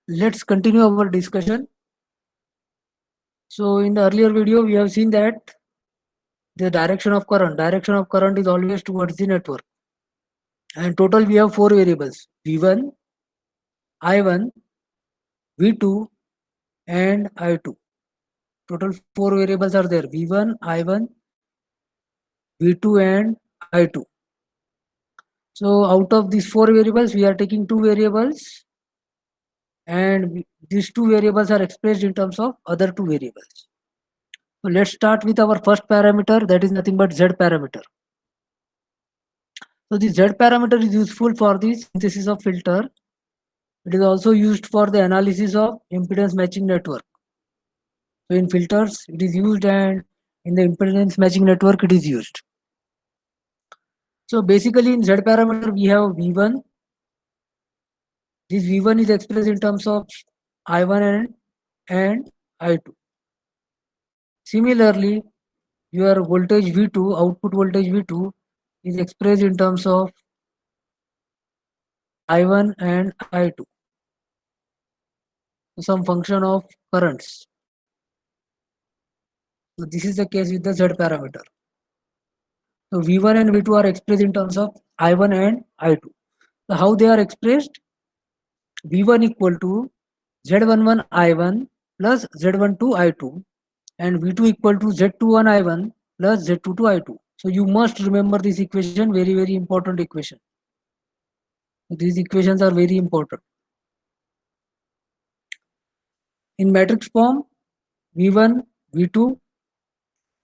Let's continue our discussion. So in the earlier video, we have seen that the direction of current is always towards the network. And total we have four variables: V1, I1, V2, and I2. Total four variables are there: V1, I1, V2, and I2. So out of these four variables, we are taking two variables, and these two variables are expressed in terms of other two variables. So let's start with our first parameter, that is nothing but Z parameter. So the Z parameter is useful for the synthesis of filter. It is also used for the analysis of impedance matching network. So in filters it is used, and in the impedance matching network it is used. So basically in Z parameter we have V1. This V1 is expressed in terms of I1 and I2. Similarly, your voltage V2, output voltage V2, is expressed in terms of I1 and I2. So some function of currents. So this is the case with the Z parameter. So V1 and V2 are expressed in terms of I1 and I2. So how they are expressed? V1 equal to Z11 I1 plus Z12 I2, and V2 equal to Z21 I1 plus Z22 I2. So you must remember this equation, very important equation. These equations are very important. In matrix form, V1, V2.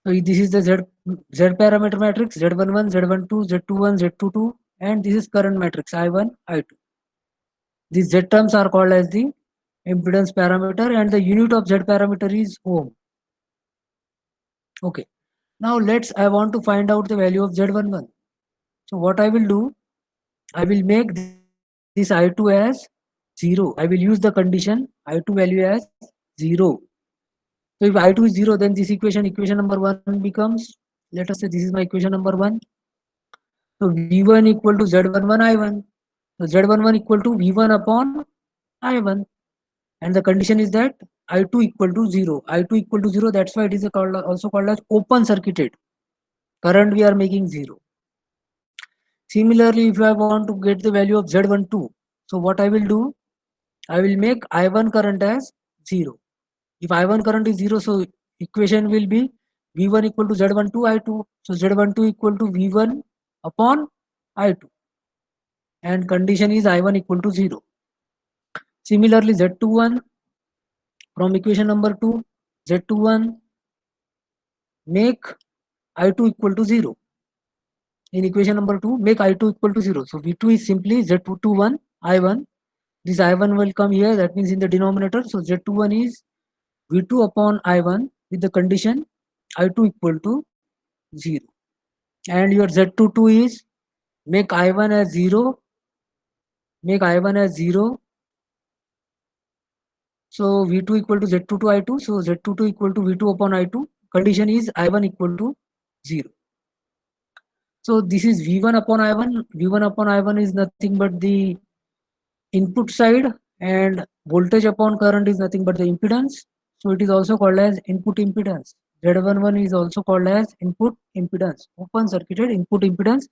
So this is the Z parameter matrix: Z11, Z12, Z21, Z22, and this is current matrix I1, I2. These Z terms are called as the impedance parameter, and the unit of Z parameter is ohm. Okay. Now I want to find out the value of Z11. So what I will do, I will make this I2 as 0. I will use the condition I2 value as 0. So if I2 is 0, then this equation number 1 becomes, let us say this is my equation number 1. So V1 equal to Z11 I1. So Z11 equal to V1 upon I1. And the condition is that I2 equal to 0. I2 equal to 0, that's why it is also called as open circuited. Current we are making 0. Similarly, if I want to get the value of Z12, so what I will do, I will make I1 current as 0. If I1 current is 0, so equation will be V1 equal to Z12 I2. So Z12 equal to V1 upon I2. And condition is I1 equal to 0. Similarly, Z21, from equation number 2, Z21 make I2 equal to 0. In equation number 2, make I2 equal to 0. So V2 is simply Z21 I1. This I1 will come here, that means in the denominator. So Z21 is V2 upon I1 with the condition I2 equal to 0. And your Z22 is make I1 as 0. Make I1 as 0. So V2 equal to Z22 I2. So Z22 equal to V2 upon I2. Condition is I1 equal to 0. So this is V1 upon I1. V1 upon I1 is nothing but the input side, and voltage upon current is nothing but the impedance. So it is also called as input impedance. Z11 is also called as input impedance, open circuited input impedance,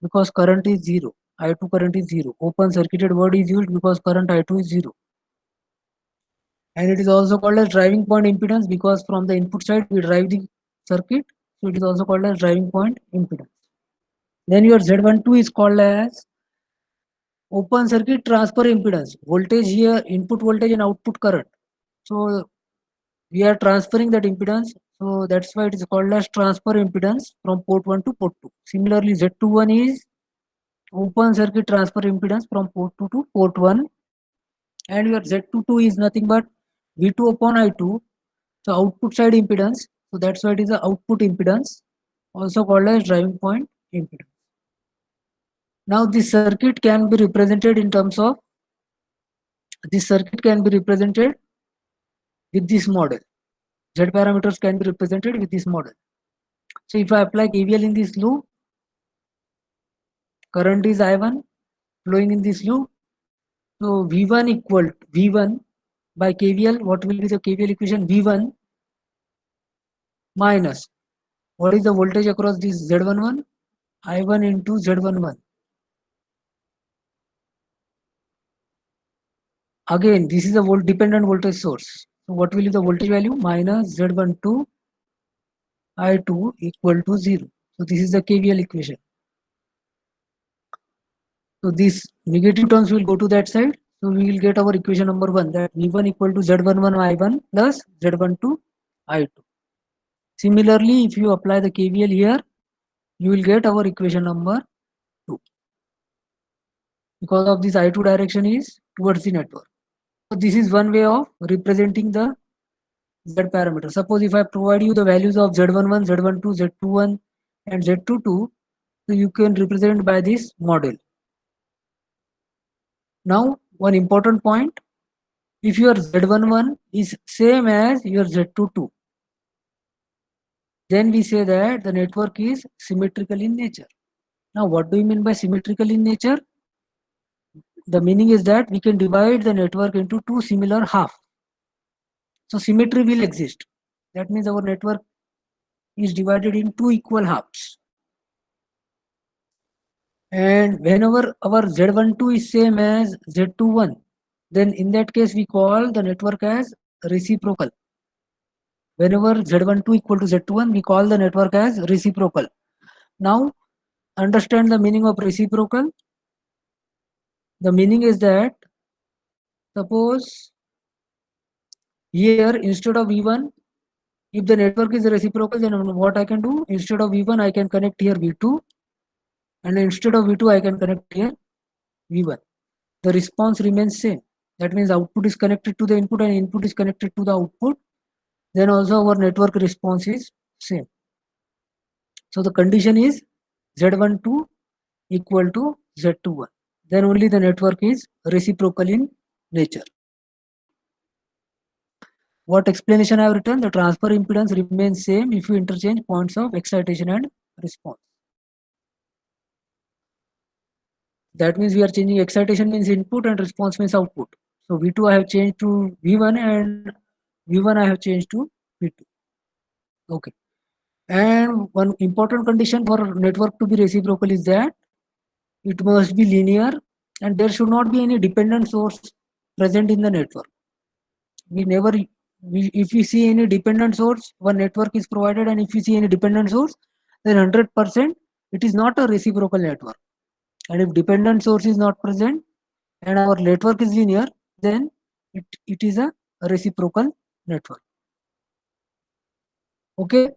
because current is 0. I2 current is 0. Open circuited word is used because current I2 is 0. And it is also called as driving point impedance because from the input side we drive the circuit. So it is also called as driving point impedance. Then your Z12 is called as open circuit transfer impedance. Voltage here, input voltage and output current. So we are transferring that impedance. So that's why it is called as transfer impedance from port 1 to port 2. Similarly, Z21 is open circuit transfer impedance from port 2 to port 1. And your Z22 is nothing but V2 upon I2. So output side impedance. So that's why it is the output impedance, also called as driving point impedance. Now this circuit can be represented in terms of, this circuit can be represented with this model. Z parameters can be represented with this model. So if I apply KVL in this loop, current is I1 flowing in this loop, So V1 equal V1 by KVL. What will be the KVL equation? V1 minus what is the voltage across this Z11? I1 into Z11. Again, this is a dependent voltage source. So what will be the voltage value? Minus Z12 I2 equal to 0. So this is the KVL equation. So these negative terms will go to that side. So we will get our equation number 1, that V1 equal to Z11 I1 plus Z12 I2. Similarly, if you apply the KVL here, you will get our equation number 2. Because of this I2 direction is towards the network. So this is one way of representing the Z parameter. Suppose if I provide you the values of Z11, Z12, Z21 and Z22, so you can represent by this model. Now, one important point, if your Z11 is same as your Z22, then we say that the network is symmetrical in nature. Now, what do you mean by symmetrical in nature? The meaning is that we can divide the network into two similar halves. So symmetry will exist. That means our network is divided in two equal halves. And whenever our Z12 is same as Z21, then in that case we call the network as reciprocal. Whenever Z12 equal to Z21, we call the network as reciprocal. Now, understand the meaning of reciprocal. The meaning is that, suppose here instead of V1, if the network is reciprocal, then what I can do, instead of V1, I can connect here V2, and instead of V2, I can connect here V1. The response remains same. That means output is connected to the input and input is connected to the output. Then also our network response is same. So the condition is Z12 equal to Z21. Then only the network is reciprocal in nature. What explanation I have written? The transfer impedance remains same if you interchange points of excitation and response. That means we are changing excitation means input and response means output. So V2 I have changed to V1 and V1 I have changed to V2. Okay. And one important condition for network to be reciprocal is that it must be linear and there should not be any dependent source present in the network. If we see any dependent source, one network is provided, and if you see any dependent source, then 100% it is not a reciprocal network. And if dependent source is not present and our network is linear, then it is a reciprocal network. Okay.